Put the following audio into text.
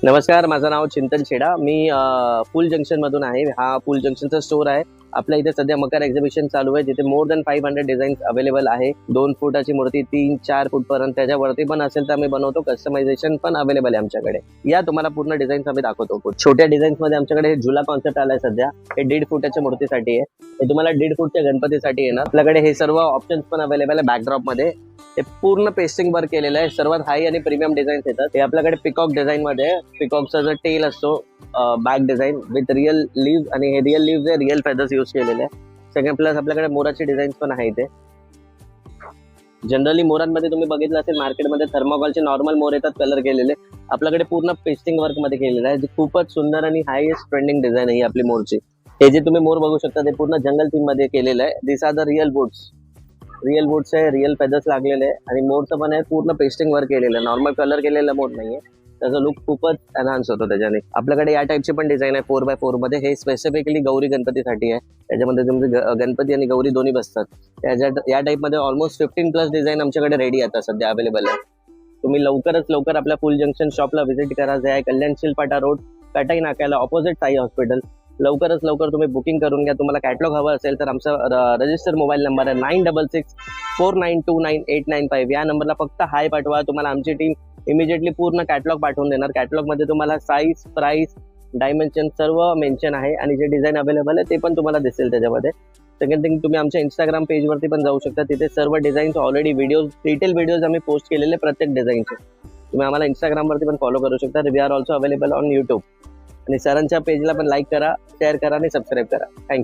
नमस्कार, माझं नाव चिंतन छेडा. मी फूल जंक्शनमधून आहे. हा फूल जंक्शनचा स्टोर आहे. आपल्या इथे सध्या मकर एक्झिबिशन चालू आहे, जिथे मोर दॅन 500 डिझाईन्स अवेलेबल आहे. 2 फुटाची मूर्ती, 3-4 फूटपर्यंत त्याच्यावरती पण असेल तर आम्ही बनवतो. कस्टमायझेशन पण अवेलेबल आहे आमच्याकडे. या तुम्हाला पूर्ण डिझाईन्स आम्ही दाखवतो. छोट्या डिझाईन्स मध्ये आमच्याकडे झुला कॉन्सेप्ट आलाय सध्या. हे 1.5 फुटाच्या मूर्तीसाठी आहे. हे तुम्हाला 1.5 फूटच्या गणपतीसाठी येणार. आपल्याकडे हे सर्व ऑप्शन्स पण अवेलेबल आहे. बॅकड्रॉप मध्ये हे पूर्ण पेस्टिंग वर्क केलेलं आहे. सर्वात हाय आणि प्रीमियम डिझाईन्स येतात. हे आपल्याकडे पिकॉक डिझाईन मध्ये, पिकॉकचा जो टेल असतो back design with real leave, आणि हे रिअल लीव्ह आहे, रिअल फेदर्स यूज केलेले आहे. सेकंड प्लस आपल्याकडे मोराची डिझाईन्स पण आहे इथे. जनरली मोरांमध्ये तुम्ही बघितलं असेल मार्केटमध्ये थर्मोकॉलचे नॉर्मल मोर येतात कलर केलेले. आपल्याकडे पूर्ण पेस्टिंग वर्क मध्ये केलेलं आहे, जे खूपच सुंदर आणि हायेस्ट ट्रेंडिंग डिझाईन आहे आपली मोरची. हे जे तुम्ही मोर बघू शकता ते पूर्ण जंगल थीम मध्ये केलेलं आहे. This are the real woods. Real woods आहे, रिअल फेदर्स लागलेले आहे, आणि मोरचं पण आहे पूर्ण पेस्टिंग वर्क केलेलं आहे. नॉर्मल कलर केलेला मोर नाहीये. त्याचा लुक खूपच एनहान्स होतो त्याच्याने. आपल्याकडे या टाईपची पण डिझाईन आहे 4x4 मध्ये. हे स्पेसिफिकली गौरी गणपतीसाठी आहे. त्याच्यामध्ये तुमचे गणपती आणि गौरी दोन्ही बसतात. या टाईपमध्ये ऑलमोस्ट 15+ डिझाईन आमच्याकडे रेडी आता सध्या अवेलेबल आहे. तुम्ही लवकरच लवकर आपल्या फुल जंक्शन शॉपला व्हिजिट करा. जे आहे कल्याण शिलपाटा रोड, कटाई नाक्याला ऑपोजिट साई हॉस्पिटल. लवकरच लवकर तुम्ही बुकिंग करून घ्या. तुम्हाला कॅटलॉग हवं असेल तर आमचा रजिस्टर मोबाईल नंबर आहे 9664929895. या नंबरला फक्त हाय पाठवा. तुम्हाला आमची टीम इमिजिएटली पूर्ण कॅटलॉग पाठवून देणार. कॅटलॉग मध्ये तुम्हाला साईज, प्राइस, डायमेन्शन सर्व मेन्शन आहे, आणि जे डिझाईन अवेलेबल आहे ते पण तुम्हाला दिसेल त्याच्यामध्ये. सेकंड थिंग, तुम्ही आमच्या इंस्टाग्राम पेजवरती पण जाऊ शकता. तिथे सर्व designs already videos, detail videos आम्ही पोस्ट केलेले प्रत्येक डिझाईनचे. तुम्ही आम्हाला इंस्टाग्रामवरती पण फॉलो करू शकता. We are also available on YouTube. आणि सरांच्या पेजला पण लाईक करा, शेअर करा आणि सबस्क्राईब करा. थँक्यू.